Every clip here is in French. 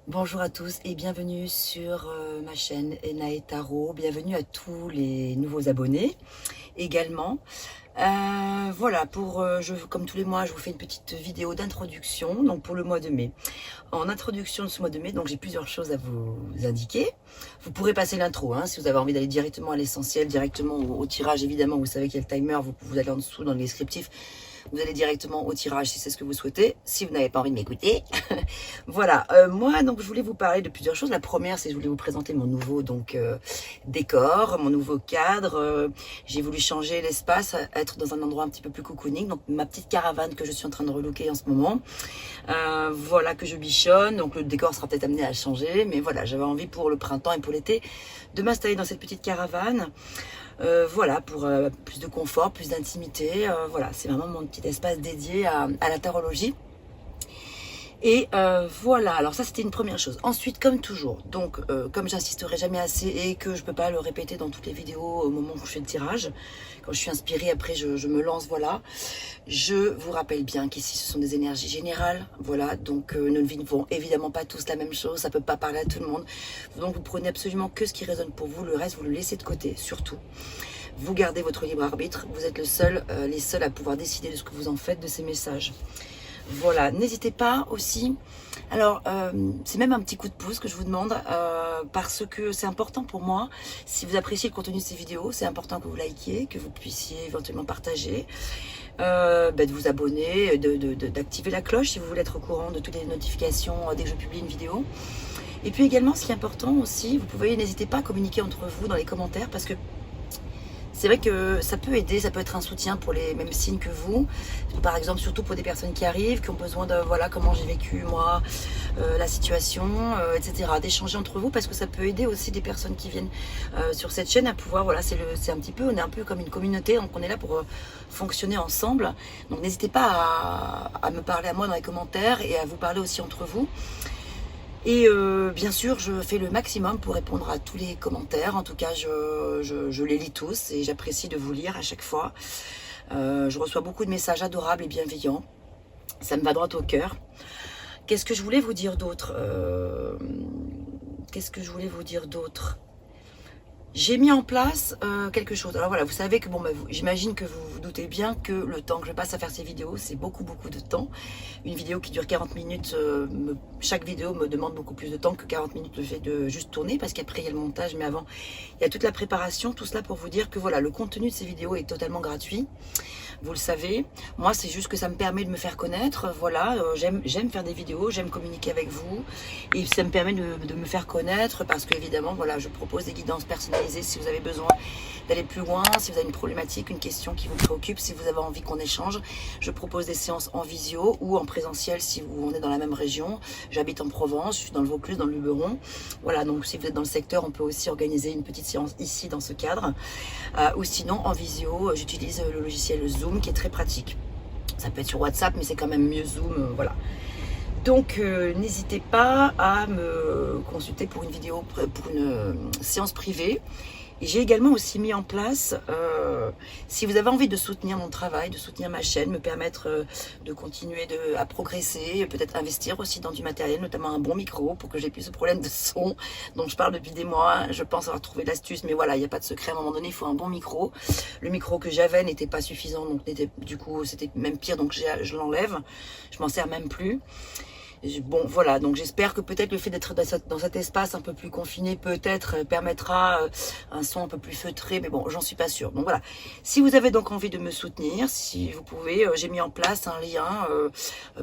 Bonjour à tous et bienvenue sur ma chaîne Enae Tarot. Bienvenue à tous les nouveaux abonnés également. Voilà, comme tous les mois, je vous fais une petite vidéo d'introduction donc pour le mois de mai. En introduction de ce mois de mai, donc j'ai plusieurs choses à vous indiquer. Vous pourrez passer l'intro si vous avez envie d'aller directement à l'essentiel, directement au tirage. Évidemment, vous savez qu'il y a le timer, vous allez en dessous dans le descriptif. Vous allez directement au tirage si c'est ce que vous souhaitez, si vous n'avez pas envie de m'écouter. Voilà, moi donc je voulais vous parler de plusieurs choses. La première, c'est que je voulais vous présenter mon nouveau décor, mon nouveau cadre. J'ai voulu changer l'espace, être dans un endroit un petit peu plus cocooning. Donc ma petite caravane que je suis en train de relooker en ce moment. Voilà, que je bichonne. Donc le décor sera peut-être amené à changer. Mais voilà, j'avais envie pour le printemps et pour l'été de m'installer dans cette petite caravane. Voilà, pour plus de confort, plus d'intimité. Voilà, c'est vraiment mon petit espace dédié à la tarologie. Et voilà, alors ça c'était une première chose. Ensuite, comme toujours, donc comme j'insisterai jamais assez et que je peux pas le répéter dans toutes les vidéos au moment où je fais le tirage, quand je suis inspirée, après je me lance, voilà. Je vous rappelle bien qu'ici ce sont des énergies générales, voilà, donc nous ne vivons évidemment pas tous la même chose, ça peut pas parler à tout le monde. Donc vous prenez absolument que ce qui résonne pour vous, le reste vous le laissez de côté, surtout. Vous gardez votre libre arbitre, vous êtes les seuls à pouvoir décider de ce que vous en faites de ces messages. Voilà, n'hésitez pas aussi. Alors, c'est même un petit coup de pouce que je vous demande parce que c'est important pour moi. Si vous appréciez le contenu de ces vidéos, c'est important que vous likiez, que vous puissiez éventuellement partager, de vous abonner, d'activer la cloche si vous voulez être au courant de toutes les notifications dès que je publie une vidéo. Et puis également, ce qui est important aussi, vous pouvez, n'hésitez pas à communiquer entre vous dans les commentaires parce que c'est vrai que ça peut aider, ça peut être un soutien pour les mêmes signes que vous. Par exemple, surtout pour des personnes qui arrivent, qui ont besoin de, voilà, comment j'ai vécu moi, la situation, etc. D'échanger entre vous parce que ça peut aider aussi des personnes qui viennent sur cette chaîne à pouvoir, voilà, c'est un petit peu, on est un peu comme une communauté, donc on est là pour fonctionner ensemble. Donc n'hésitez pas à me parler à moi dans les commentaires et à vous parler aussi entre vous. Et bien sûr, je fais le maximum pour répondre à tous les commentaires. En tout cas, je les lis tous et j'apprécie de vous lire à chaque fois. Je reçois beaucoup de messages adorables et bienveillants. Ça me va droit au cœur. Qu'est-ce que je voulais vous dire d'autre Qu'est-ce que je voulais vous dire d'autre J'ai mis en place quelque chose. Alors voilà, vous savez que, bon, j'imagine que vous vous doutez bien que le temps que je passe à faire ces vidéos, c'est beaucoup de temps. Une vidéo qui dure 40 minutes, chaque vidéo me demande beaucoup plus de temps que 40 minutes le fait de juste tourner, parce qu'après il y a le montage, mais avant, il y a toute la préparation, tout cela pour vous dire que voilà, le contenu de ces vidéos est totalement gratuit. Vous le savez, moi c'est juste que ça me permet de me faire connaître, voilà, j'aime faire des vidéos, j'aime communiquer avec vous et ça me permet de me faire connaître parce que évidemment, voilà, je propose des guidances personnalisées si vous avez besoin d'aller plus loin, si vous avez une problématique, une question qui vous préoccupe, si vous avez envie qu'on échange, je propose des séances en visio ou en présentiel si on est dans la même région. J'habite en Provence, je suis dans le Vaucluse, dans le Luberon, voilà, donc si vous êtes dans le secteur, on peut aussi organiser une petite séance ici dans ce cadre, ou sinon en visio, j'utilise le logiciel Zoom qui est très pratique. Ça peut être sur WhatsApp, mais c'est quand même mieux Zoom, voilà. Donc n'hésitez pas à me consulter pour une vidéo, pour une séance privée. Et j'ai également aussi mis en place, si vous avez envie de soutenir mon travail, de soutenir ma chaîne, me permettre de continuer à progresser, peut-être investir aussi dans du matériel, notamment un bon micro pour que j'ai plus ce problème de son dont je parle depuis des mois. Je pense avoir trouvé l'astuce, mais voilà, il n'y a pas de secret. À un moment donné, il faut un bon micro. Le micro que j'avais n'était pas suffisant, donc du coup, c'était même pire, donc je l'enlève. Je m'en sers même plus. Bon, voilà, donc j'espère que peut-être le fait d'être dans cet espace un peu plus confiné, peut-être permettra un son un peu plus feutré, mais bon, j'en suis pas sûre. Donc voilà, si vous avez donc envie de me soutenir, si vous pouvez, j'ai mis en place un lien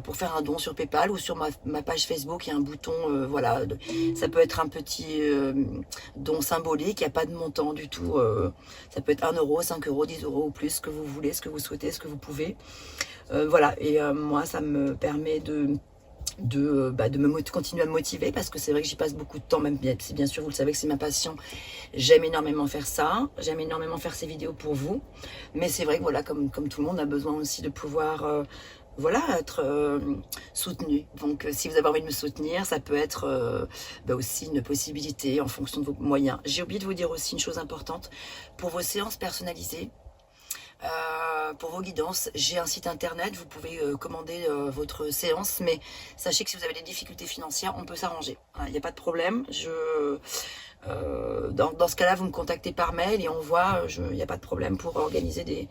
pour faire un don sur PayPal ou sur ma page Facebook, il y a un bouton, voilà, ça peut être un petit don symbolique, il n'y a pas de montant du tout, ça peut être 1 euro, 5 euros, 10 euros ou plus, ce que vous voulez, ce que vous souhaitez, ce que vous pouvez. Voilà, et moi, ça me permet de continuer à me motiver parce que c'est vrai que j'y passe beaucoup de temps, même si bien sûr vous le savez que c'est ma passion. J'aime énormément faire ça, j'aime énormément faire ces vidéos pour vous, mais c'est vrai que voilà, comme tout le monde a besoin aussi de pouvoir voilà, être soutenu. Donc si vous avez envie de me soutenir, ça peut être aussi une possibilité en fonction de vos moyens. J'ai oublié de vous dire aussi une chose importante, pour vos séances personnalisées, pour vos guidances. J'ai un site internet, vous pouvez commander votre séance, mais sachez que si vous avez des difficultés financières, on peut s'arranger. Il n'y a pas de problème. Dans ce cas-là, vous me contactez par mail et on voit, il n'y a pas de problème pour organiser des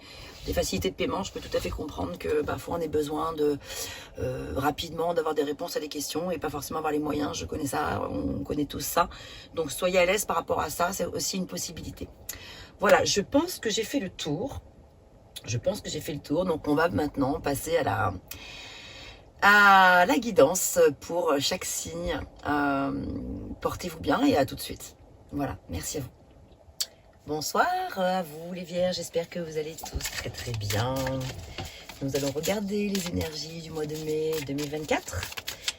facilités de paiement. Je peux tout à fait comprendre que parfois on ait besoin de rapidement d'avoir des réponses à des questions et pas forcément avoir les moyens. Je connais ça, on connaît tous ça. Donc soyez à l'aise par rapport à ça, c'est aussi une possibilité. Voilà, je pense que j'ai fait le tour. Donc on va maintenant passer à la guidance pour chaque signe. Portez-vous bien et à tout de suite. Voilà, merci à vous. Bonsoir à vous les vierges, j'espère que vous allez tous très très bien. Nous allons regarder les énergies du mois de mai 2024.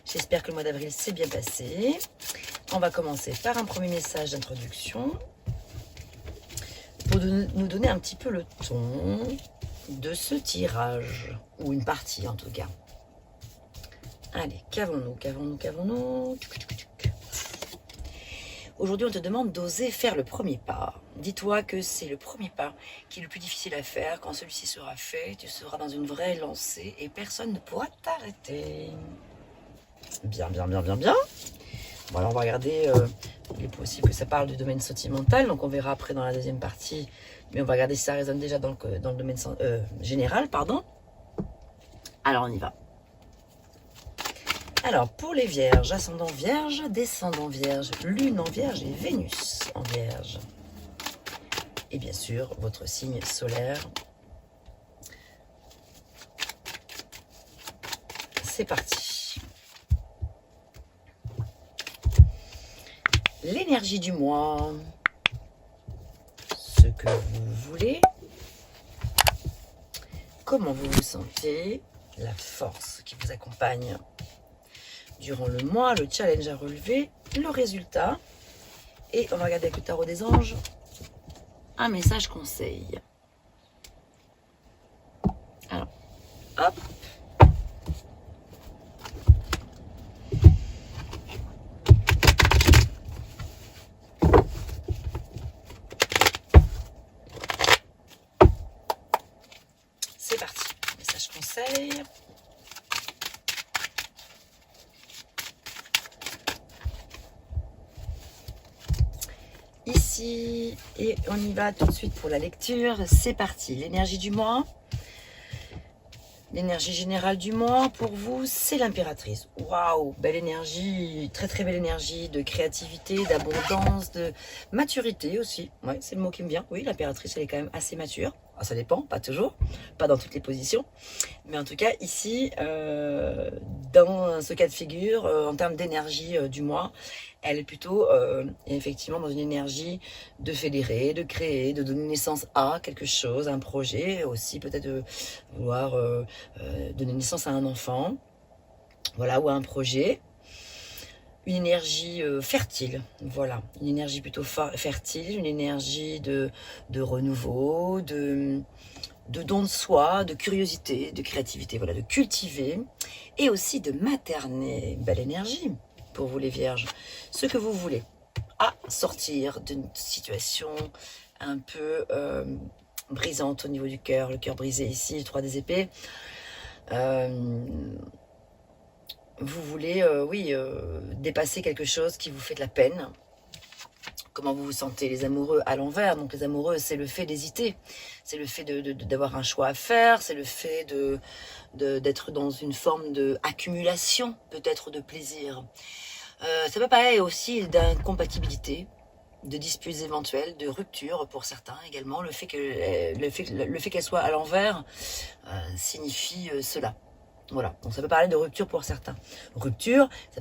J'espère que le mois d'avril s'est bien passé. On va commencer par un premier message d'introduction pour nous donner un petit peu le ton de ce tirage, ou une partie en tout cas. Allez, qu'avons-nous? Aujourd'hui, on te demande d'oser faire le premier pas. Dis-toi que c'est le premier pas qui est le plus difficile à faire. Quand celui-ci sera fait, tu seras dans une vraie lancée et personne ne pourra t'arrêter. Bien. Voilà, on va regarder. Il est possible que ça parle du domaine sentimental, donc on verra après dans la deuxième partie. Mais on va regarder si ça résonne déjà dans le domaine général, pardon. Alors, on y va. Alors, pour les vierges, ascendant vierge, descendant vierge, lune en vierge et Vénus en vierge. Et bien sûr, votre signe solaire. C'est parti. L'énergie du mois. Ce que vous voulez. Comment vous vous sentez. La force qui vous accompagne durant le mois, le challenge à relever, le résultat. Et on va regarder avec le tarot des anges un message conseil. Alors, hop. C'est parti. Message conseil. Ici, et on y va tout de suite pour la lecture. C'est parti. L'énergie du mois. L'énergie générale du mois, pour vous, c'est l'impératrice. Waouh, belle énergie, très très belle énergie de créativité, d'abondance, de maturité aussi. Ouais, c'est le mot qui me vient. Oui, l'impératrice, elle est quand même assez mature. Ah, ça dépend, pas toujours, pas dans toutes les positions. Mais en tout cas, ici, dans ce cas de figure, en termes d'énergie du mois, elle est plutôt effectivement dans une énergie de fédérer, de créer, de donner naissance à quelque chose, un projet, aussi peut-être de vouloir donner naissance à un enfant, voilà, ou à un projet. Une énergie fertile, voilà, une énergie plutôt fertile, une énergie de renouveau, de don de soi, de curiosité, de créativité, voilà, de cultiver, et aussi de materner. Belle énergie pour vous les vierges, ce que vous voulez, à sortir d'une situation un peu brisante au niveau du cœur, le cœur brisé ici, le 3 des épées. Vous voulez, dépasser quelque chose qui vous fait de la peine. Comment vous vous sentez, les amoureux à l'envers. Donc les amoureux, c'est le fait d'hésiter, c'est le fait d'avoir un choix à faire, c'est le fait d'être dans une forme d'accumulation peut-être de plaisir. Ça peut parler aussi d'incompatibilité, de disputes éventuelles, de rupture pour certains également. Le fait qu'elle soit à l'envers signifie cela. Voilà, donc ça peut parler de rupture pour certains. Rupture, ça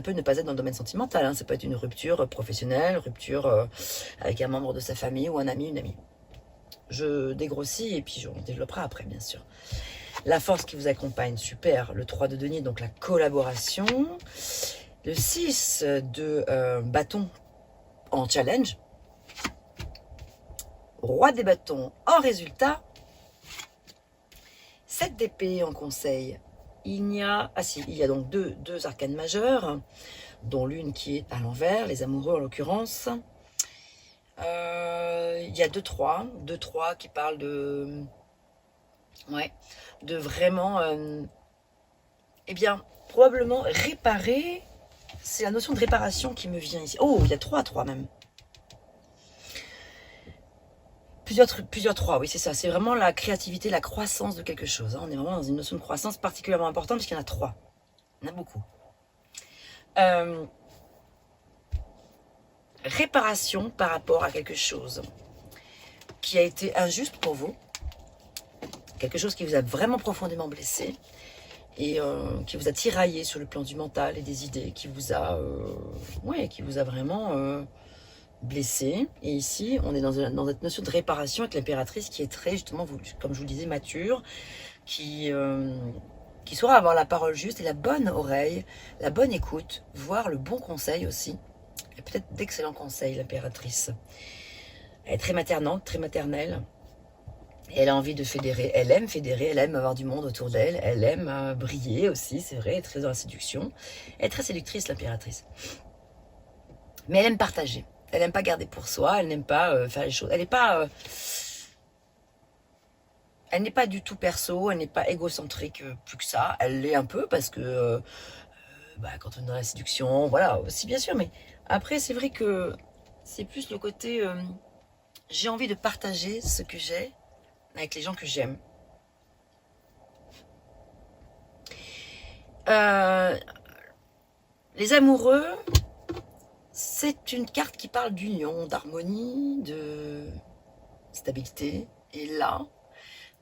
peut ne pas être dans le domaine sentimental, hein. Ça peut être une rupture professionnelle, rupture avec un membre de sa famille ou un ami, une amie. Je dégrossis et puis on développera après, bien sûr. La force qui vous accompagne, super. Le 3 de denier, donc la collaboration. Le 6 de bâton en challenge. Roi des bâtons en résultat. 7 d'épée en conseil. Il y a donc deux arcanes majeures, dont l'une qui est à l'envers, les amoureux en l'occurrence. Il y a 2-3 qui parlent de Ouais, de vraiment, eh bien, probablement réparer. C'est la notion de réparation qui me vient ici. Oh, il y a 3 même. Plusieurs 3, oui, c'est ça. C'est vraiment la créativité, la croissance de quelque chose. On est vraiment dans une notion de croissance particulièrement importante puisqu'il y en a 3. Il y en a beaucoup. Réparation par rapport à quelque chose qui a été injuste pour vous, quelque chose qui vous a vraiment profondément blessé et qui vous a tiraillé sur le plan du mental et des idées, qui vous a vraiment blessé. Et ici, on est dans cette notion de réparation avec l'impératrice qui est très, justement, comme je vous le disais, mature, qui saura avoir la parole juste et la bonne oreille, la bonne écoute, voire le bon conseil aussi. Et peut-être d'excellents conseils, l'impératrice. Elle est très maternante, très maternelle. Et elle a envie de fédérer. Elle aime avoir du monde autour d'elle. Elle aime briller aussi, c'est vrai, elle est très dans la séduction. Elle est très séductrice, l'impératrice. Mais elle aime partager. Elle n'aime pas garder pour soi, elle n'aime pas faire les choses. Elle n'est pas du tout perso, elle n'est pas égocentrique plus que ça. Elle l'est un peu parce que quand on est dans la séduction, voilà, aussi bien sûr. Mais après, c'est vrai que c'est plus le côté j'ai envie de partager ce que j'ai avec les gens que j'aime. Les amoureux, c'est une carte qui parle d'union, d'harmonie, de stabilité. Et là,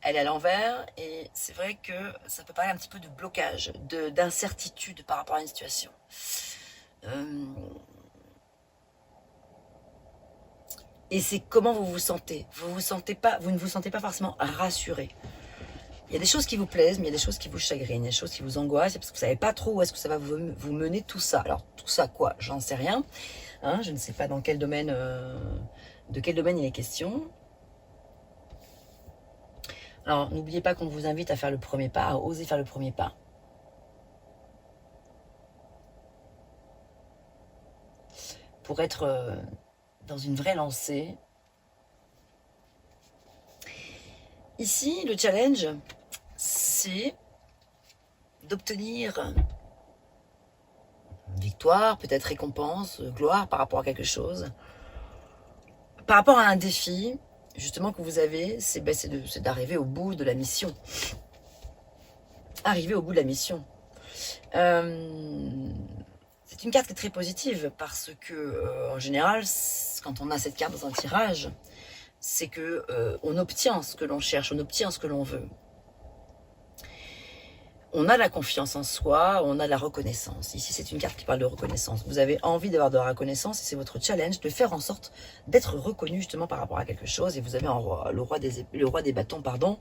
elle est à l'envers et c'est vrai que ça peut parler un petit peu de blocage, d'incertitude par rapport à une situation. Et c'est comment vous vous sentez. Vous ne vous sentez pas forcément rassuré. Il y a des choses qui vous plaisent, mais il y a des choses qui vous chagrinent, il y a des choses qui vous angoissent, parce que vous ne savez pas trop où est-ce que ça va vous mener tout ça. Alors, tout ça quoi? J'en sais rien. Hein, je ne sais pas dans quel domaine, de quel domaine il est question. Alors, n'oubliez pas qu'on vous invite à faire le premier pas, à oser faire le premier pas. Pour être dans une vraie lancée. Ici, le challenge, c'est d'obtenir victoire, peut-être récompense, gloire par rapport à quelque chose. Par rapport à un défi, justement, que vous avez, c'est d'arriver au bout de la mission. Arriver au bout de la mission. C'est une carte qui est très positive parce que, en général, quand on a cette carte dans un tirage, c'est que on obtient ce que l'on cherche, on obtient ce que l'on veut. On a la confiance en soi, on a la reconnaissance. Ici, c'est une carte qui parle de reconnaissance. Vous avez envie d'avoir de la reconnaissance et c'est votre challenge de faire en sorte d'être reconnu justement par rapport à quelque chose. Et vous avez le roi des bâtons, pardon,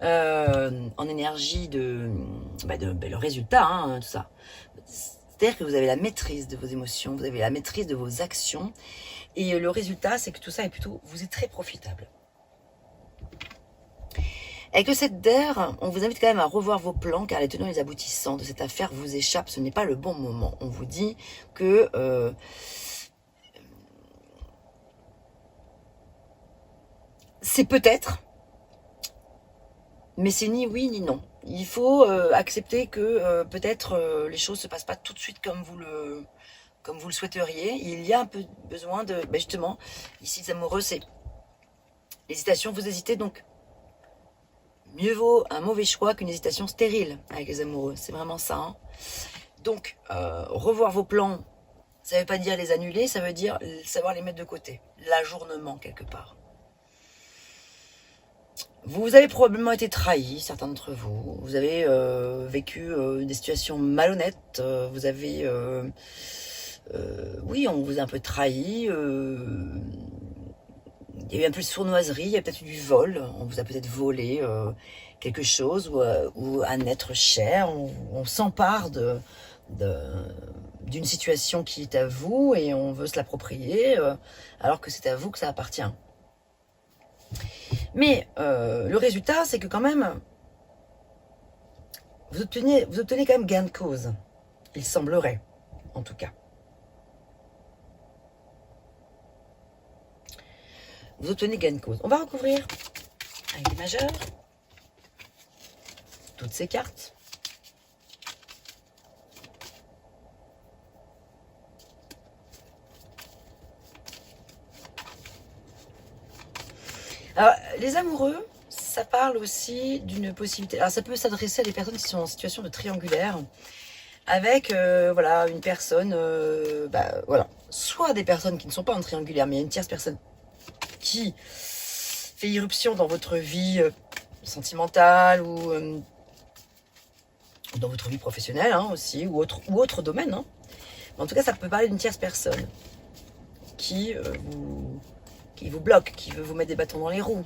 en énergie le résultat, hein, tout ça. C'est-à-dire que vous avez la maîtrise de vos émotions, vous avez la maîtrise de vos actions. Et le résultat, c'est que tout ça vous êtes très profitable. Avec le 7 d'air, on vous invite quand même à revoir vos plans car les tenants et les aboutissants de cette affaire vous échappent. Ce n'est pas le bon moment. On vous dit que c'est peut-être, mais c'est ni oui ni non. Il faut accepter que peut-être les choses ne se passent pas tout de suite comme vous le souhaiteriez. Il y a un peu besoin de... justement, ici les amoureux, c'est l'hésitation. Vous hésitez donc... Mieux vaut un mauvais choix qu'une hésitation stérile avec les amoureux. C'est vraiment ça. Hein. Donc, revoir vos plans, ça ne veut pas dire les annuler, ça veut dire savoir les mettre de côté. L'ajournement, quelque part. Vous avez probablement été trahi, certains d'entre vous. Vous avez vécu des situations malhonnêtes. Vous avez... oui, on vous a un peu trahi. Il y a eu un peu de sournoiserie, il y a peut-être eu du vol, on vous a peut-être volé quelque chose ou un être cher, on s'empare d'une situation qui est à vous et on veut se l'approprier alors que c'est à vous que ça appartient. Mais le résultat, c'est que quand même, vous obtenez quand même gain de cause, il semblerait, en tout cas. Vous obtenez gain de cause. On va recouvrir avec des majeurs. toutes ces cartes. Alors, les amoureux, ça parle aussi d'une possibilité. Alors, ça peut s'adresser à des personnes qui sont en situation de triangulaire, avec voilà, une personne, voilà, soit des personnes qui ne sont pas en triangulaire, mais il y a une tierce personne qui fait irruption dans votre vie sentimentale ou dans votre vie professionnelle hein, aussi, ou autre domaine. Hein. En tout cas, ça peut parler d'une tierce personne qui vous bloque, qui veut vous mettre des bâtons dans les roues.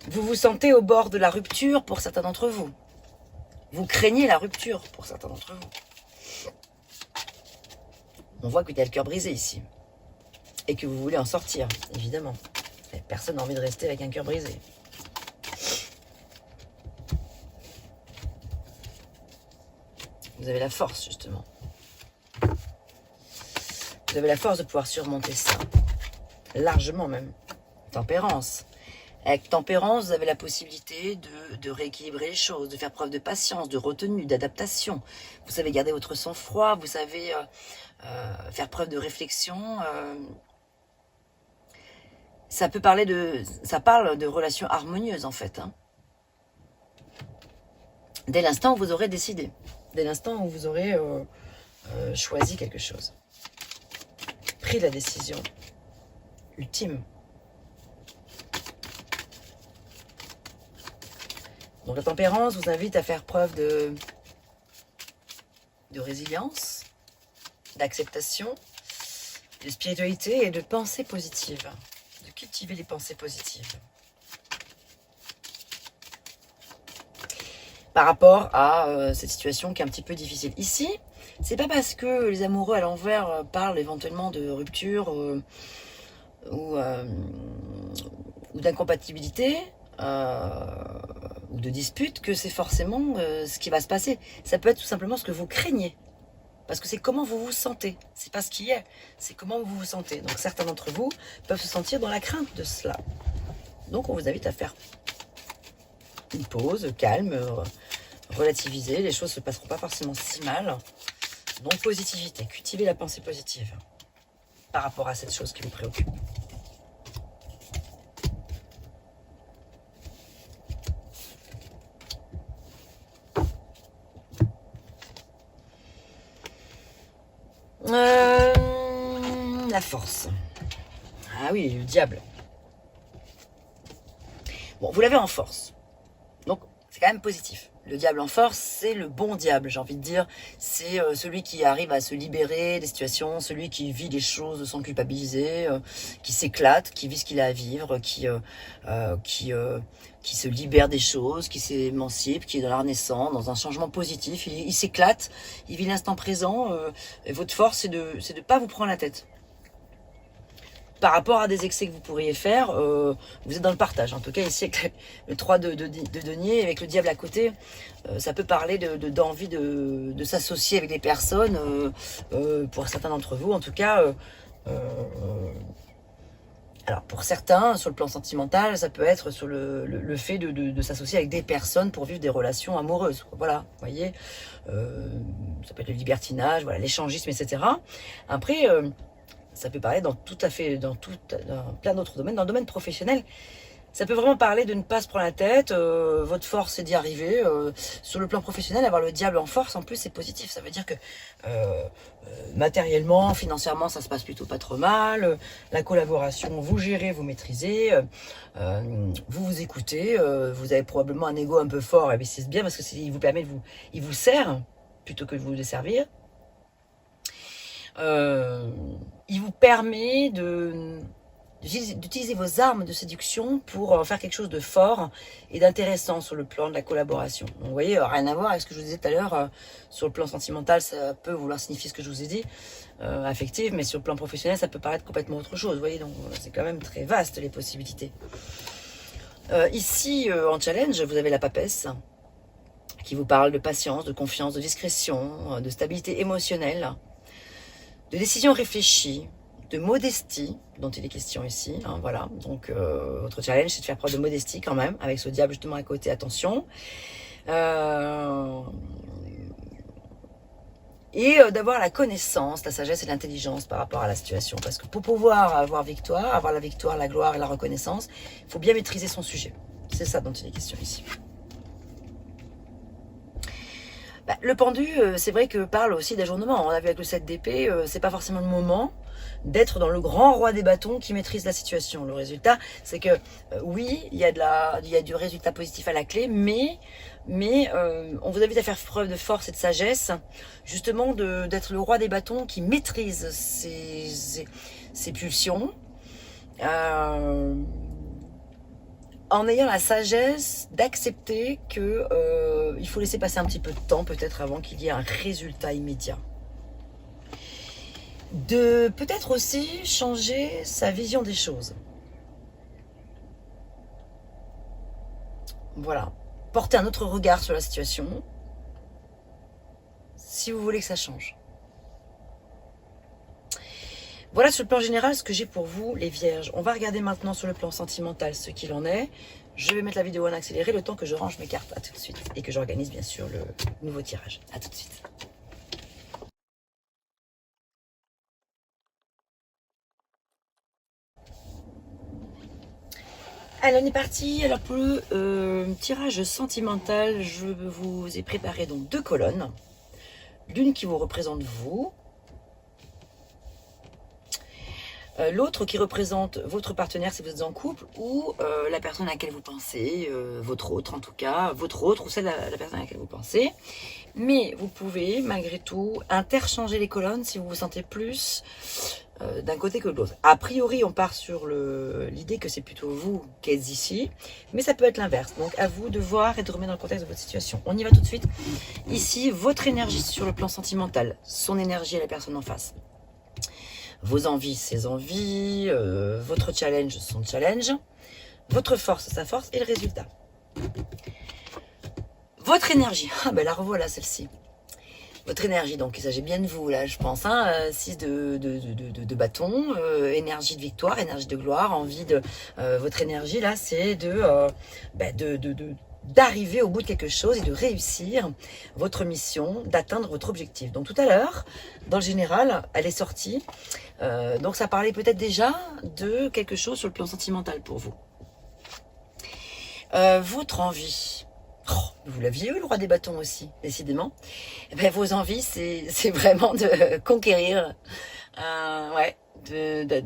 Vous vous sentez au bord de la rupture pour certains d'entre vous. Vous craignez la rupture pour certains d'entre vous. On voit que vous avez le cœur brisé ici. Et que vous voulez en sortir, évidemment. Personne n'a envie de rester avec un cœur brisé. Vous avez la force, justement. Vous avez la force de pouvoir surmonter ça. Largement même. Tempérance. Avec tempérance, vous avez la possibilité de rééquilibrer les choses, de faire preuve de patience, de retenue, d'adaptation. Vous savez garder votre sang-froid, vous savez faire preuve de réflexion. Ça parle de relations harmonieuses en fait. Hein. Dès l'instant où vous aurez décidé, dès l'instant où vous aurez choisi quelque chose, pris la décision ultime. Donc la tempérance vous invite à faire preuve de résilience, d'acceptation, de spiritualité et de pensée positive. De cultiver les pensées positives. Par rapport à cette situation qui est un petit peu difficile. Ici, c'est pas parce que les amoureux à l'envers parlent éventuellement de rupture ou d'incompatibilité, ou de dispute, que c'est forcément ce qui va se passer. Ça peut être tout simplement ce que vous craignez. Parce que c'est comment vous vous sentez. C'est pas ce qui est, c'est comment vous vous sentez. Donc certains d'entre vous peuvent se sentir dans la crainte de cela. Donc on vous invite à faire une pause, calme, relativiser. Les choses ne se passeront pas forcément si mal. Donc positivité, cultiver la pensée positive par rapport à cette chose qui vous préoccupe. La force. Ah oui, le diable. Bon, vous l'avez en force. Donc, c'est quand même positif. Le diable en force, c'est le bon diable, j'ai envie de dire. C'est celui qui arrive à se libérer des situations, celui qui vit les choses sans culpabiliser, qui s'éclate, qui vit ce qu'il a à vivre, qui se libère des choses, qui s'émancipe, qui est dans la renaissance, dans un changement positif. Il s'éclate, il vit l'instant présent. Et votre force, c'est de ne pas vous prendre la tête. Par rapport à des excès que vous pourriez faire, vous êtes dans le partage. En tout cas, ici, avec le 3 de denier, avec le diable à côté, ça peut parler d'envie de s'associer avec des personnes, pour certains d'entre vous. En tout cas, alors pour certains, sur le plan sentimental, ça peut être sur le fait de s'associer avec des personnes pour vivre des relations amoureuses. Voilà, vous voyez, ça peut être le libertinage, voilà, l'échangisme, etc. Après... ça peut parler dans plein d'autres domaines. Dans le domaine professionnel, ça peut vraiment parler de ne pas se prendre la tête. Votre force, c'est d'y arriver. Sur le plan professionnel, avoir le diable en force, en plus, c'est positif. Ça veut dire que matériellement, financièrement, ça se passe plutôt pas trop mal. La collaboration, vous gérez, vous maîtrisez. Vous vous écoutez. Vous avez probablement un ego un peu fort. Et c'est bien parce que il vous permet il vous sert plutôt que de vous desservir. Il vous permet d'utiliser vos armes de séduction pour faire quelque chose de fort et d'intéressant sur le plan de la collaboration. Donc, vous voyez, rien à voir avec ce que je vous disais tout à l'heure. Sur le plan sentimental, ça peut vouloir signifier ce que je vous ai dit, affectif, mais sur le plan professionnel, ça peut paraître complètement autre chose. Vous voyez, donc c'est quand même très vaste les possibilités. Ici, en challenge, vous avez la papesse qui vous parle de patience, de confiance, de discrétion, de stabilité émotionnelle, de décision réfléchie, de modestie dont il est question ici. Hein, voilà. Donc, votre challenge, c'est de faire preuve de modestie quand même, avec ce diable justement à côté. Attention. Et d'avoir la connaissance, la sagesse et l'intelligence par rapport à la situation. Parce que pour pouvoir avoir la victoire, la gloire et la reconnaissance, il faut bien maîtriser son sujet. C'est ça dont il est question ici. Le pendu, c'est vrai que parle aussi d'ajournement. On a vu avec le 7 d'épée, c'est pas forcément le moment d'être dans le grand roi des bâtons qui maîtrise la situation. Le résultat, c'est que oui, il y a du résultat positif à la clé, mais on vous invite à faire preuve de force et de sagesse, justement d'être le roi des bâtons qui maîtrise ses pulsions, en ayant la sagesse d'accepter que il faut laisser passer un petit peu de temps peut-être avant qu'il y ait un résultat immédiat. De peut-être aussi changer sa vision des choses. Voilà. Porter un autre regard sur la situation si vous voulez que ça change. Voilà sur le plan général ce que j'ai pour vous, les vierges. On va regarder maintenant sur le plan sentimental ce qu'il en est. Je vais mettre la vidéo en accéléré le temps que je range mes cartes. À tout de suite. Et que j'organise bien sûr le nouveau tirage. À tout de suite. Allez, on est parti. Alors pour le tirage sentimental, je vous ai préparé donc 2 colonnes. L'une qui vous représente vous. L'autre qui représente votre partenaire si vous êtes en couple ou la personne à laquelle vous pensez, votre autre en tout cas, votre autre ou celle la personne à laquelle vous pensez. Mais vous pouvez malgré tout interchanger les colonnes si vous vous sentez plus d'un côté que de l'autre. A priori, on part sur l'idée que c'est plutôt vous qui êtes ici, mais ça peut être l'inverse. Donc à vous de voir et de remettre dans le contexte de votre situation. On y va tout de suite. Ici, votre énergie sur le plan sentimental, son énergie et la personne en face. Vos envies, ses envies, votre challenge, son challenge, votre force, sa force et le résultat. Votre énergie, la revoilà celle-ci. Votre énergie, donc il s'agit bien de vous là, je pense, 6 de bâton, énergie de victoire, énergie de gloire, envie de... votre énergie là, c'est d'arriver au bout de quelque chose et de réussir votre mission, d'atteindre votre objectif. Donc tout à l'heure, dans le général, elle est sortie. Donc ça parlait peut-être déjà de quelque chose sur le plan sentimental pour vous. Votre envie, vous l'aviez eu le roi des bâtons aussi, décidément. Vos envies, c'est vraiment de conquérir.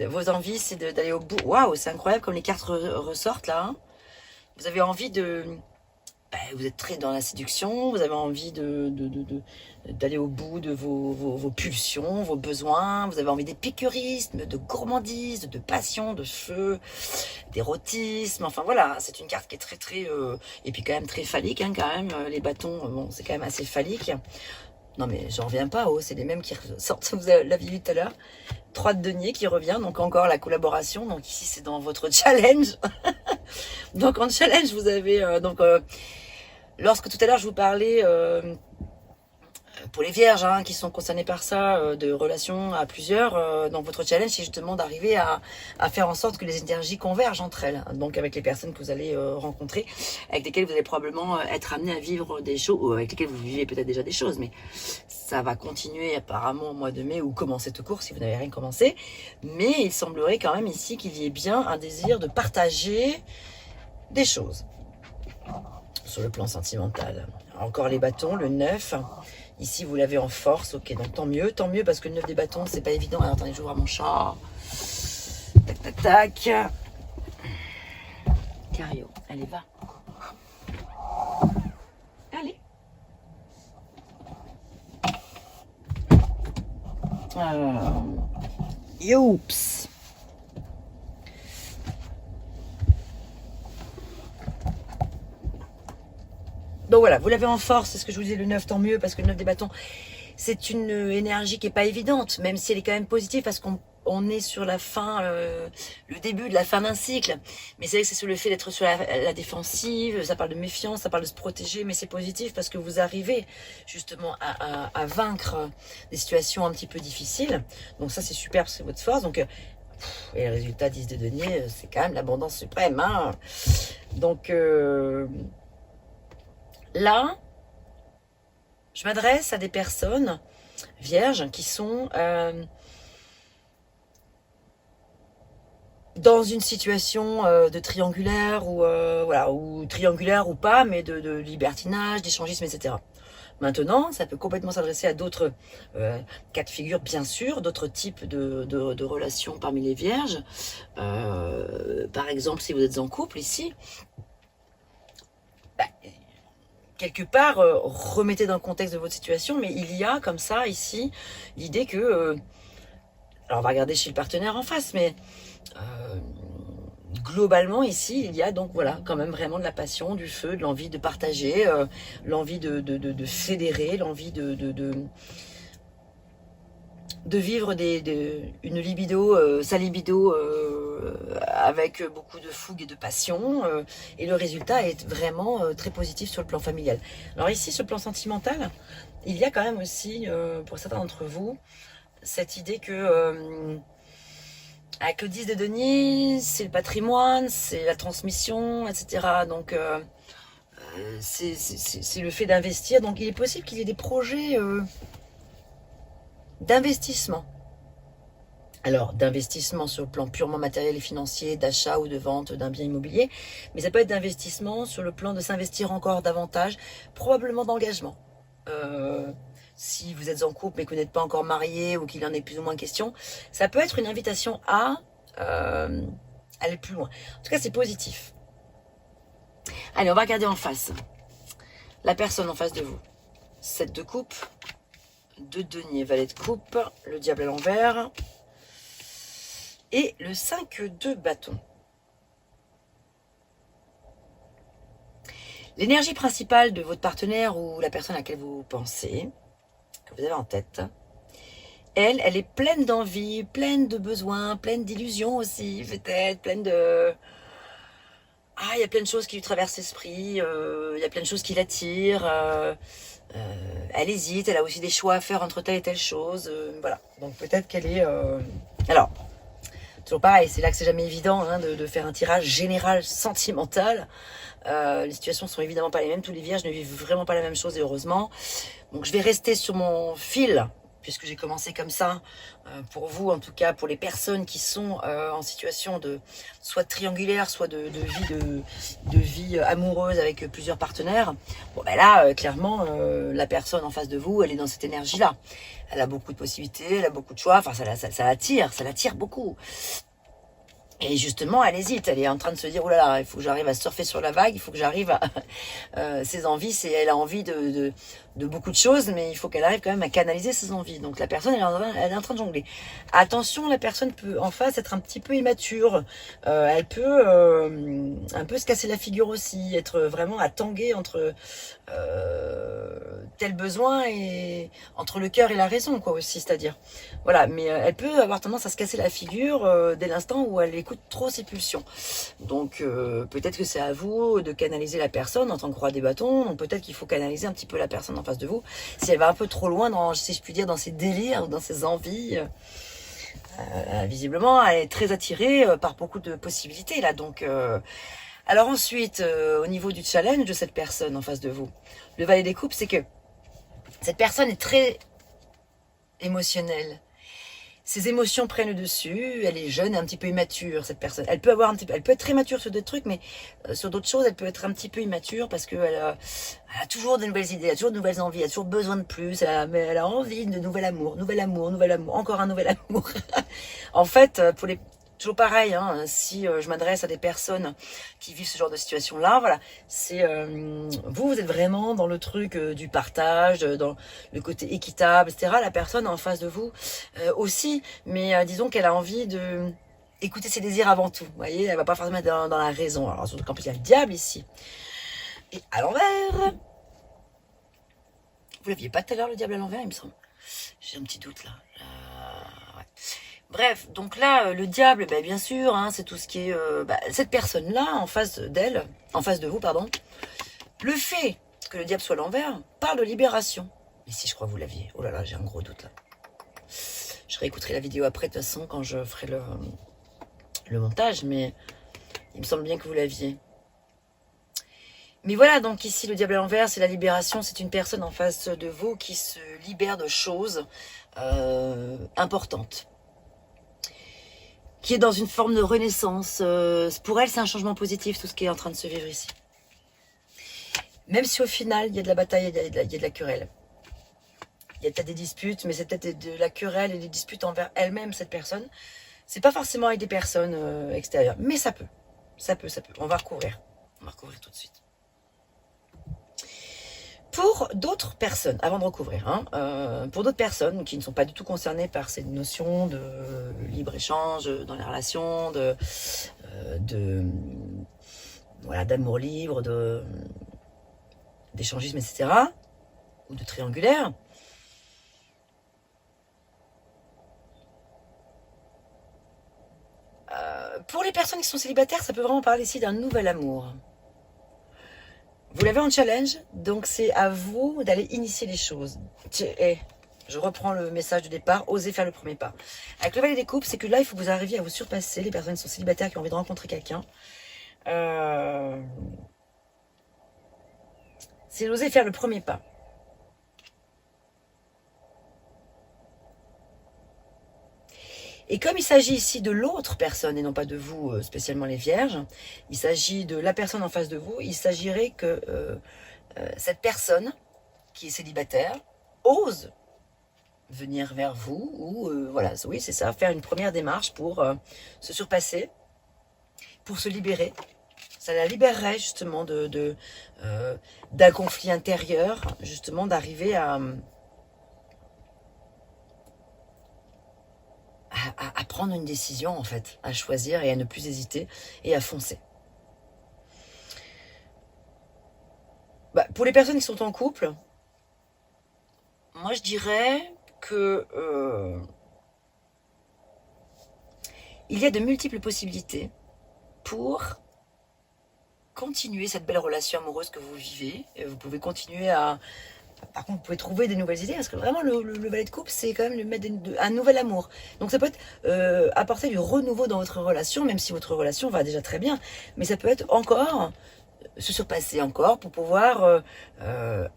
Vos envies, c'est d'aller au bout. Waouh, c'est incroyable comme les cartes ressortent là. Hein. Vous avez envie de... vous êtes très dans la séduction, vous avez envie d'aller au bout de vos pulsions, vos besoins, vous avez envie d'épicurisme, de gourmandise, de passion, de feu, d'érotisme, enfin voilà, c'est une carte qui est très très, et puis quand même très phallique, quand même, les bâtons, bon, c'est quand même assez phallique. Non mais j'en reviens pas, c'est les mêmes qui ressortent, vous l'aviez vu tout à l'heure. 3 de denier qui revient, donc encore la collaboration, donc ici c'est dans votre challenge. Donc en challenge, vous avez, lorsque tout à l'heure je vous parlais, pour les vierges qui sont concernées par ça, de relations à plusieurs, donc votre challenge c'est justement d'arriver à faire en sorte que les énergies convergent entre elles, donc avec les personnes que vous allez rencontrer, avec lesquelles vous allez probablement être amené à vivre des choses, ou avec lesquelles vous vivez peut-être déjà des choses, mais ça va continuer apparemment au mois de mai, ou commencer tout court si vous n'avez rien commencé, mais il semblerait quand même ici qu'il y ait bien un désir de partager des choses sur le plan sentimental. Encore les bâtons, le 9. Ici, vous l'avez en force. Ok, donc tant mieux, parce que le 9 des bâtons, c'est pas évident. Alors, attendez, je vais voir mon chat. Tac, tac, tac. Cario, allez, va. Allez. Youps. Donc voilà, vous l'avez en force, c'est ce que je vous disais, le 9, tant mieux, parce que le 9 des bâtons, c'est une énergie qui n'est pas évidente, même si elle est quand même positive, parce qu'on on est sur la fin, le début de la fin d'un cycle. Mais c'est vrai que c'est sur le fait d'être sur la défensive, ça parle de méfiance, ça parle de se protéger, mais c'est positif parce que vous arrivez justement à vaincre des situations un petit peu difficiles. Donc ça c'est super, c'est votre force. Donc, et le résultat 10 de denier, c'est quand même l'abondance suprême. Hein. Donc là, je m'adresse à des personnes vierges qui sont dans une situation de triangulaire ou voilà, ou triangulaire ou pas, mais de libertinage, d'échangisme, etc. Maintenant, ça peut complètement s'adresser à d'autres cas de figure, bien sûr, d'autres types de relations parmi les vierges. Par exemple, si vous êtes en couple ici, bah, quelque part, remettez dans le contexte de votre situation, mais il y a comme ça ici l'idée que... alors on va regarder chez le partenaire en face, mais globalement ici, il y a donc voilà quand même vraiment de la passion, du feu, de l'envie de partager, l'envie de fédérer, l'envie de vivre une libido, sa libido avec beaucoup de fougue et de passion. Et le résultat est vraiment très positif sur le plan familial. Alors ici, sur le plan sentimental, il y a quand même aussi, pour certains d'entre vous, cette idée que avec le 10 de denier, c'est le patrimoine, c'est la transmission, etc. Donc c'est le fait d'investir. Donc il est possible qu'il y ait des projets d'investissement. Alors, d'investissement sur le plan purement matériel et financier, d'achat ou de vente d'un bien immobilier, mais ça peut être d'investissement sur le plan de s'investir encore davantage, probablement d'engagement. Si vous êtes en couple mais que vous n'êtes pas encore marié ou qu'il en est plus ou moins question, ça peut être une invitation à aller plus loin. En tout cas, c'est positif. Allez, on va regarder en face. La personne en face de vous. 7 de coupe, 2 de denier, valet de coupe, le diable à l'envers et le 5 de bâton. L'énergie principale de votre partenaire ou la personne à laquelle vous pensez, que vous avez en tête, elle est pleine d'envie, pleine de besoins, pleine d'illusions aussi, peut-être, pleine de... Ah, il y a plein de choses qui lui traversent l'esprit, il y a plein de choses qui l'attirent, elle hésite, elle a aussi des choix à faire entre telle et telle chose, voilà. Donc peut-être qu'elle est... Alors, toujours pareil, c'est là que c'est jamais évident hein, de faire un tirage général sentimental. Les situations sont évidemment pas les mêmes, tous les vierges ne vivent vraiment pas la même chose et heureusement. Donc je vais rester sur mon fil, puisque j'ai commencé comme ça, pour vous en tout cas, pour les personnes qui sont en situation de soit de triangulaire, soit de vie amoureuse avec plusieurs partenaires. Bon ben là, clairement, la personne en face de vous, elle est dans cette énergie-là. Elle a beaucoup de possibilités, elle a beaucoup de choix, enfin ça l'attire beaucoup. Et justement, elle hésite, elle est en train de se dire, oh là là, il faut que j'arrive à surfer sur la vague, il faut que j'arrive à... ses envies, elle a envie de beaucoup de choses, mais il faut qu'elle arrive quand même à canaliser ses envies. Donc la personne, elle est en train de jongler. Attention, la personne peut en face être un petit peu immature, elle peut un peu se casser la figure aussi, être vraiment à tanguer entre tel besoin et entre le cœur et la raison, quoi aussi, c'est-à-dire. Voilà, mais elle peut avoir tendance à se casser la figure dès l'instant où elle écoute trop ses pulsions. Donc peut-être que c'est à vous de canaliser la personne en tant que roi des bâtons. Donc peut-être qu'il faut canaliser un petit peu la personne en face de vous. Si elle va un peu trop loin, dans, si je puis dire, dans ses délires ou dans ses envies, visiblement, elle est très attirée par beaucoup de possibilités là. Donc alors ensuite, au niveau du challenge de cette personne en face de vous, le valet des coupes, c'est que cette personne est très émotionnelle. Ses émotions prennent le dessus, elle est jeune et un petit peu immature, cette personne. Elle peut être très mature sur des trucs, mais sur d'autres choses, elle peut être un petit peu immature parce qu'elle a toujours de nouvelles idées, elle a toujours de nouvelles envies, elle a toujours besoin de plus, elle a envie de nouvel amour, encore un nouvel amour. En fait, pour les... Toujours pareil, hein, si je m'adresse à des personnes qui vivent ce genre de situation-là, voilà, c'est vous êtes vraiment dans le truc du partage, dans le côté équitable, etc. La personne en face de vous aussi, mais disons qu'elle a envie de écouter ses désirs avant tout. Vous voyez, elle va pas forcément être dans la raison. Alors surtout qu'en plus il y a le diable ici. Et à l'envers, vous l'aviez pas tout à l'heure le diable à l'envers, il me semble. J'ai un petit doute là. Ouais. Bref, donc là, le diable, ben, bien sûr, hein, c'est tout ce qui est... cette personne-là, en face d'elle, en face de vous, pardon, le fait que le diable soit à l'envers parle de libération. Ici, je crois que vous l'aviez. Oh là là, j'ai un gros doute là. Je réécouterai la vidéo après, de toute façon, quand je ferai le montage, mais il me semble bien que vous l'aviez. Mais voilà, donc ici, le diable à l'envers, c'est la libération. C'est une personne en face de vous qui se libère de choses importantes, qui est dans une forme de renaissance. Pour elle, c'est un changement positif, tout ce qui est en train de se vivre ici. Même si au final, il y a de la bataille, il y a de la querelle. Il y a peut-être des disputes, mais c'est peut-être de la querelle et des disputes envers elle-même, cette personne. C'est pas forcément avec des personnes extérieures, mais ça peut. Ça peut. On va recouvrir. On va recouvrir tout de suite. Pour d'autres personnes, avant de recouvrir, pour d'autres personnes qui ne sont pas du tout concernées par cette notion de libre-échange dans les relations, voilà, d'amour libre, d'échangisme, etc., ou de triangulaire, pour les personnes qui sont célibataires, ça peut vraiment parler ici d'un nouvel amour. Vous l'avez en challenge, donc c'est à vous d'aller initier les choses. Je reprends le message du départ, osez faire le premier pas. Avec le valet des coupes, c'est que là, il faut que vous arriviez à vous surpasser, les personnes qui sont célibataires, qui ont envie de rencontrer quelqu'un. C'est d'oser faire le premier pas. Et comme il s'agit ici de l'autre personne et non pas de vous, spécialement les vierges, il s'agit de la personne en face de vous, il s'agirait que cette personne qui est célibataire ose venir vers vous ou, voilà, oui c'est ça, faire une première démarche pour se surpasser, pour se libérer. Ça la libérerait justement d'un conflit intérieur, justement d'arriver à prendre une décision en fait, à choisir et à ne plus hésiter et à foncer. Pour les personnes qui sont en couple, moi je dirais que il y a de multiples possibilités pour continuer cette belle relation amoureuse que vous vivez. Et vous pouvez continuer à... Par contre, vous pouvez trouver des nouvelles idées, parce que vraiment, le valet de coupe, c'est quand même le mettre un nouvel amour. Donc ça peut être apporter du renouveau dans votre relation, même si votre relation va déjà très bien. Mais ça peut être encore se surpasser encore pour pouvoir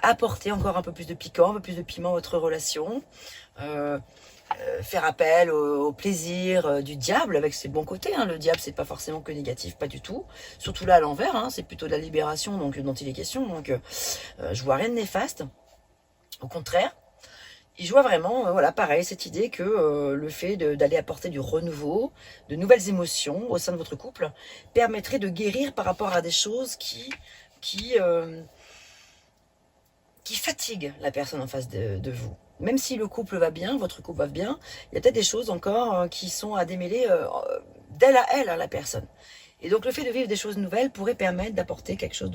apporter encore un peu plus de piquant, un peu plus de piment à votre relation. Faire appel au plaisir du diable avec ses bons côtés. Le diable, c'est pas forcément que négatif, pas du tout. Surtout là à l'envers, c'est plutôt de la libération donc, dont il est question. Donc je vois rien de néfaste. Au contraire, et je vois vraiment, voilà, pareil, cette idée que le fait d'aller apporter du renouveau, de nouvelles émotions au sein de votre couple, permettrait de guérir par rapport à des choses qui fatiguent la personne en face de vous. Même si le couple va bien, votre couple va bien, il y a peut-être des choses encore qui sont à démêler d'elle à elle, la personne. Et donc le fait de vivre des choses nouvelles pourrait permettre d'apporter quelque chose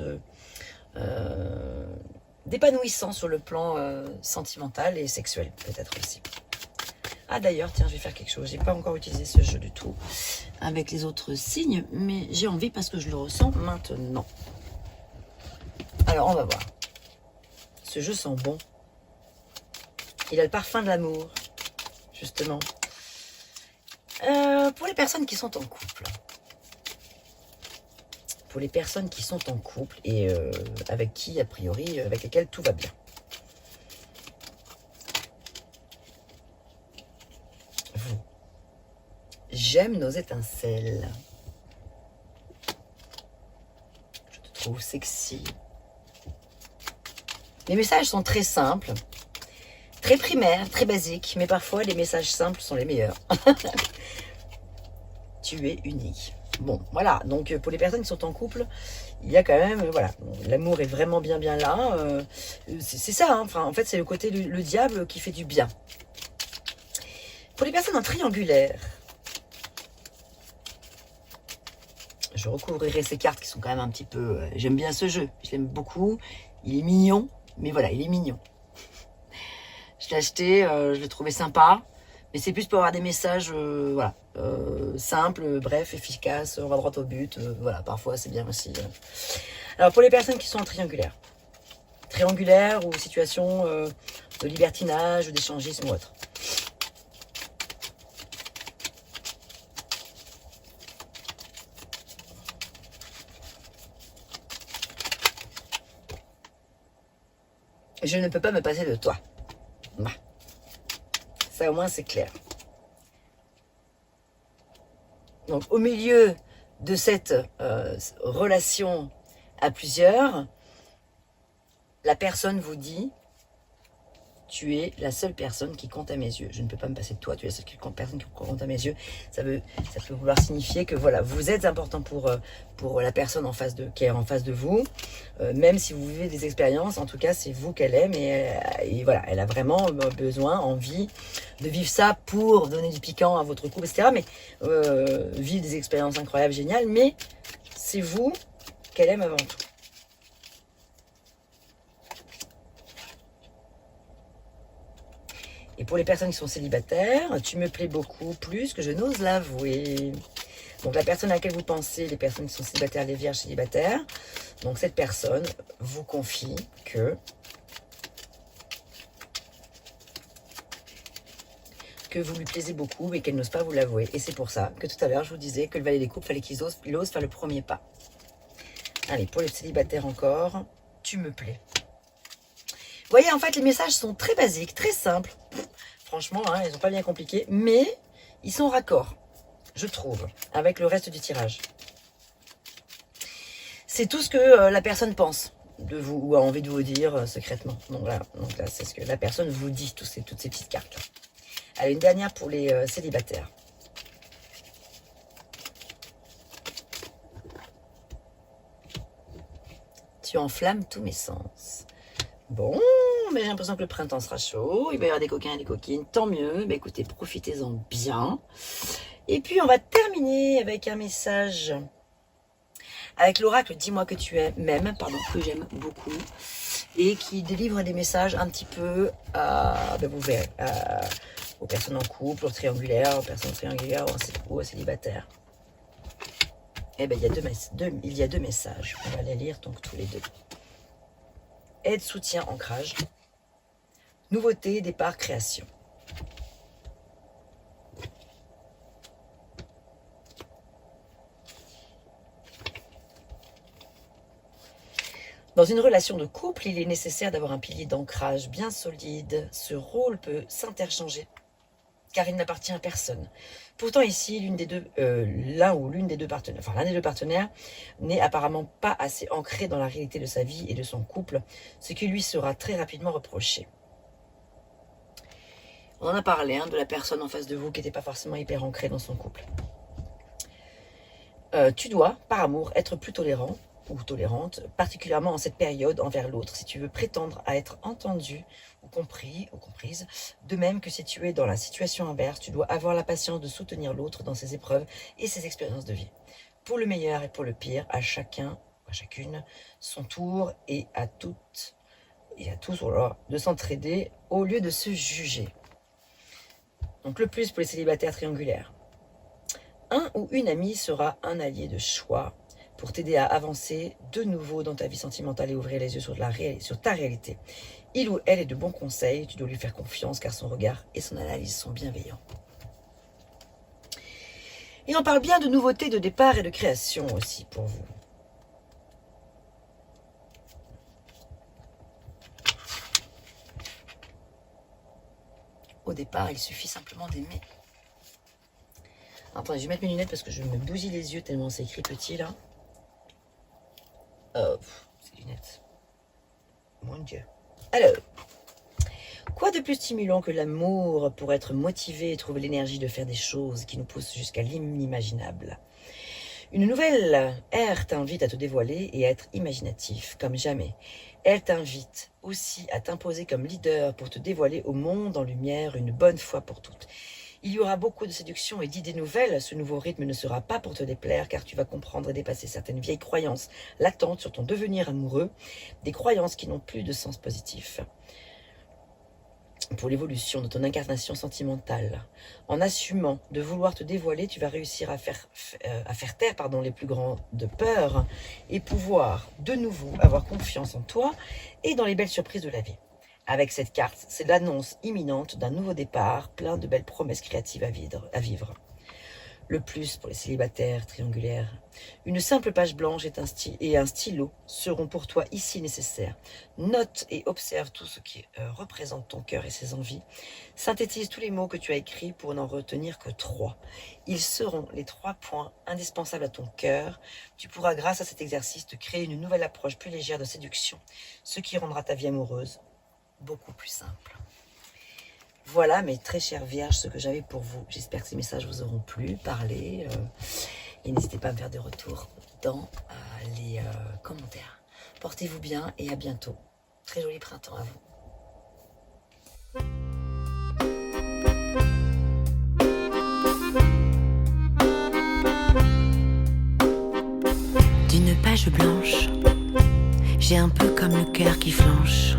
d'épanouissant sur le plan sentimental et sexuel, peut-être aussi. Ah d'ailleurs, tiens, je vais faire quelque chose. J'ai pas encore utilisé ce jeu du tout avec les autres signes, mais j'ai envie parce que je le ressens maintenant. Alors, on va voir. Ce jeu sent bon. Il a le parfum de l'amour, justement. Pour les personnes qui sont en couple. Pour les personnes qui sont en couple et avec qui, a priori, avec lesquelles tout va bien. Vous. J'aime nos étincelles. Je te trouve sexy. Les messages sont très simples. Très primaire, très basique, mais parfois les messages simples sont les meilleurs. Tu es unique. Bon, voilà, donc pour les personnes qui sont en couple, il y a quand même, voilà, l'amour est vraiment bien là. C'est ça, enfin, en fait, c'est le côté le diable qui fait du bien. Pour les personnes en triangulaire, je recouvrirai ces cartes qui sont quand même un petit peu... j'aime bien ce jeu, je l'aime beaucoup, il est mignon, mais voilà, il est mignon. Je l'ai acheté, je l'ai trouvé sympa. Mais c'est plus pour avoir des messages voilà, simples, brefs, efficaces, on va droit au but. Voilà, parfois c'est bien aussi. Alors pour les personnes qui sont en triangulaire, ou situation de libertinage ou d'échangisme ou autre. Je ne peux pas me passer de toi. Bah. Ça au moins c'est clair. Donc au milieu de cette relation à plusieurs, la personne vous dit: tu es la seule personne qui compte à mes yeux. Je ne peux pas me passer de toi, tu es la seule personne qui compte à mes yeux. Ça peut vouloir signifier que voilà, vous êtes important pour la personne qui est en face de vous. Même si vous vivez des expériences, en tout cas, c'est vous qu'elle aime. Et voilà, elle a vraiment besoin, envie de vivre ça pour donner du piquant à votre couple, etc. Mais vivre des expériences incroyables, géniales. Mais c'est vous qu'elle aime avant tout. Et pour les personnes qui sont célibataires, tu me plais beaucoup plus que je n'ose l'avouer. Donc la personne à laquelle vous pensez, les personnes qui sont célibataires, les vierges célibataires, donc cette personne vous confie que vous lui plaisez beaucoup mais qu'elle n'ose pas vous l'avouer. Et c'est pour ça que tout à l'heure je vous disais que le valet des couples, fallait qu'il ose faire le premier pas. Allez, pour les célibataires encore, tu me plais. Vous voyez, en fait, les messages sont très basiques, très simples. Franchement, hein, ils n'ont pas bien compliqué, mais ils sont raccords, je trouve, avec le reste du tirage. C'est tout ce que la personne pense de vous ou a envie de vous dire secrètement. Donc là, c'est ce que la personne vous dit, toutes ces petites cartes. Allez, une dernière pour les célibataires. Tu enflammes tous mes sens. Bon, mais j'ai l'impression que le printemps sera chaud. Il va y avoir des coquins et des coquines, tant mieux. Mais écoutez, profitez-en bien. Et puis, on va terminer avec un message avec l'oracle Dis-moi que tu m'aimes, que j'aime beaucoup, et qui délivre des messages un petit peu vous verrez, aux personnes en couple, aux triangulaires, ou aux célibataires. Eh bien, il y a deux messages. On va les lire donc tous les deux. Aide, soutien, ancrage. Nouveauté, départ, création. Dans une relation de couple, il est nécessaire d'avoir un pilier d'ancrage bien solide. Ce rôle peut s'interchanger, car il n'appartient à personne. Pourtant ici, l'un des deux partenaires n'est apparemment pas assez ancré dans la réalité de sa vie et de son couple, ce qui lui sera très rapidement reproché. On en a parlé de la personne en face de vous qui n'était pas forcément hyper ancrée dans son couple. Tu dois, par amour, être plus tolérant ou tolérante, particulièrement en cette période envers l'autre, si tu veux prétendre à être entendu ou compris ou comprise. De même que si tu es dans la situation inverse, tu dois avoir la patience de soutenir l'autre dans ses épreuves et ses expériences de vie. Pour le meilleur et pour le pire, à chacun, à chacune, son tour, et à toutes et à tous de s'entraider au lieu de se juger. Donc le plus pour les célibataires triangulaires. Un ou une amie sera un allié de choix pour t'aider à avancer de nouveau dans ta vie sentimentale et ouvrir les yeux sur ta réalité. Il ou elle est de bons conseils, tu dois lui faire confiance car son regard et son analyse sont bienveillants. Et on parle bien de nouveautés, de départ et de création aussi pour vous. Au départ, il suffit simplement d'aimer. Attendez, je vais mettre mes lunettes parce que je me bousille les yeux tellement c'est écrit petit là. Ces lunettes. Mon Dieu. Alors, quoi de plus stimulant que l'amour pour être motivé et trouver l'énergie de faire des choses qui nous poussent jusqu'à l'inimaginable? Une nouvelle ère t'invite à te dévoiler et à être imaginatif comme jamais. Elle t'invite aussi à t'imposer comme leader pour te dévoiler au monde en lumière une bonne fois pour toutes. Il y aura beaucoup de séduction et d'idées nouvelles. Ce nouveau rythme ne sera pas pour te déplaire car tu vas comprendre et dépasser certaines vieilles croyances latentes sur ton devenir amoureux, des croyances qui n'ont plus de sens positif. pour l'évolution de ton incarnation sentimentale. En assumant de vouloir te dévoiler, tu vas réussir à faire taire les plus grandes peurs et pouvoir de nouveau avoir confiance en toi et dans les belles surprises de la vie. Avec cette carte, c'est l'annonce imminente d'un nouveau départ, plein de belles promesses créatives à vivre. Le plus pour les célibataires triangulaires. Une simple page blanche et un stylo seront pour toi ici nécessaires. Note et observe tout ce qui représente ton cœur et ses envies. Synthétise tous les mots que tu as écrits pour n'en retenir que 3. Ils seront les 3 points indispensables à ton cœur. Tu pourras, grâce à cet exercice, te créer une nouvelle approche plus légère de séduction, ce qui rendra ta vie amoureuse beaucoup plus simple. Voilà mes très chères vierges, ce que j'avais pour vous. J'espère que ces messages vous auront plu, parlé. Et n'hésitez pas à me faire des retours dans les commentaires. Portez-vous bien et à bientôt. Très joli printemps à vous. D'une page blanche, j'ai un peu comme le cœur qui flanche.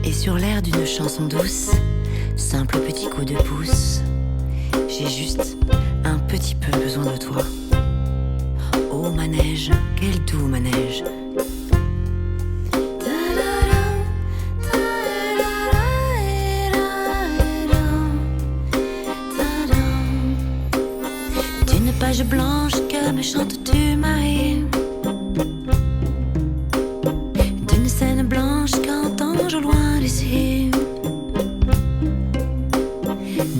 Et sur l'air d'une chanson douce, simple petit coup de pouce, j'ai juste un petit peu besoin de toi. Oh manège, quel doux manège. D'une page blanche que me chantes-tu Marie, d'une scène blanche qu'entends-je au loin d'ici.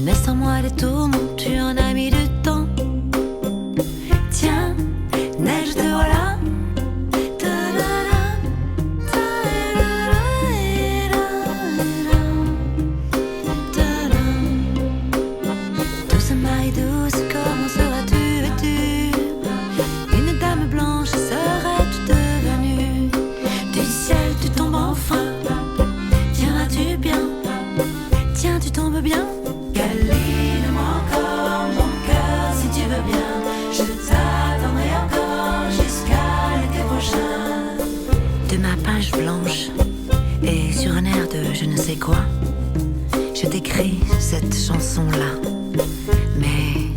Mais sans moi des tourments, tu en as mis du temps. Tiens, neige te voilà. Douce maille douce, comment seras-tu vêtue? Une dame blanche serais-tu devenue? Du ciel tu tombes enfin. Tiens-tu bien? Tiens, tu tombes bien? Câline-moi encore mon cœur si tu veux bien. Je t'attendrai encore jusqu'à l'été prochain. De ma page blanche et sur un air de je ne sais quoi, je t'écris cette chanson-là. Mais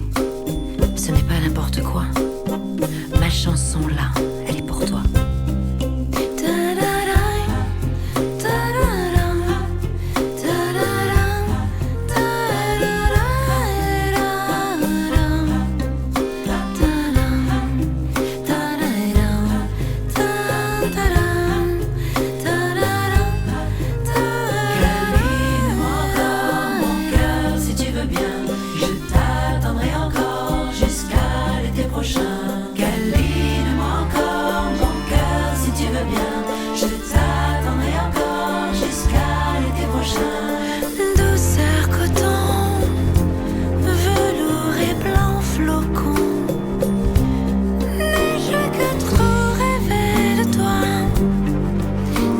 ce n'est pas n'importe quoi. Ma chanson-là, elle est pour toi. Douceur coton, velours et blanc flocon, n'ai-je que trop rêvé de toi?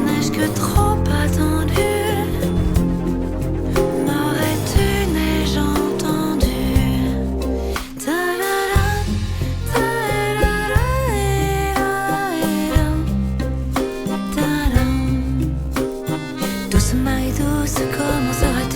N'ai-je que trop attendu? M'aurais-tu, n'ai-je entendu? Douce maille douce, comment seras-tu?